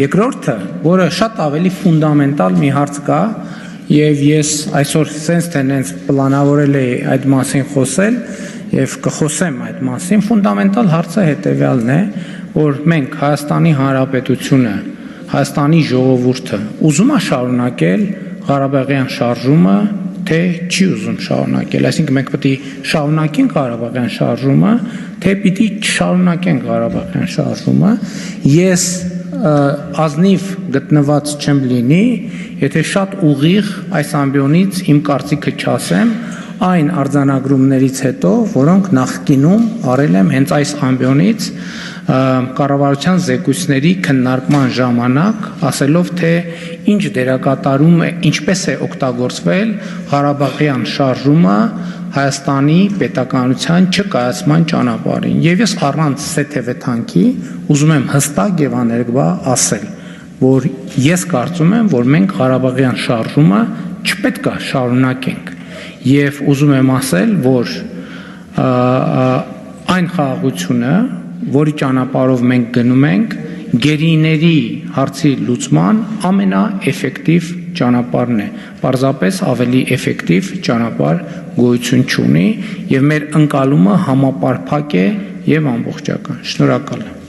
Երկրորդը, որը շատ ավելի ֆունդամենտալ մի հարց կա, եւ ես այսօր sense tendency պլանավորել էի այդ մասին խոսել եւ կխոսեմ այդ մասին, ֆունդամենտալ հարցը հետեւյալն է, որ մենք Հայաստանի Հանրապետությունը, Հայաստանի ժողովուրդը ուզում է շարունակել Ղարաբաղյան շարժումը, թե չի ուզում շարունակել, այսինքն մենք պետք է շարունակենք Ղարաբաղյան շարժումը, թե պիտի չշարունակենք Ղարաբաղյան շարժումը, ես ազնիվ գտնված չեմ լինի, եթե շատ ուղիղ այս ամբիոնից իմ կարծիքը չասեմ, այն արձանագրումներից հետո, որոնք նախկինում արել եմ հենց այս ամբիոնից կառավարության զեկույցների քննարկման ժամանակ, ասելով, թե ինչ դերակատարում է, ինչպես է օգտագործվել Ղարաբաղյան շարժումը Հայաստանի պետականության չկայացման ճանապարհին։ Եվ ես առանց սեթևեթանքի ուզում եմ հստակ եւ աներկբա ասել, որ ես կարծում եմ, որ մենք Ղարաբաղյան շարժումը չպետք է շարունակենք։ Եվ ուզում եմ ասել, որ այն խաղաղությունը, որի ճանապարհով մենք գնում ենք, գերիների հարցի լուծման ամենաէֆեկտիվ ճանապարհն է։ Պարզապես ավելի էֆեկտիվ ճանապարհ գոյություն չունի եւ մեր ընկալումը համապարփակ է եւ ամբողջական։ Շնորհակալ եմ։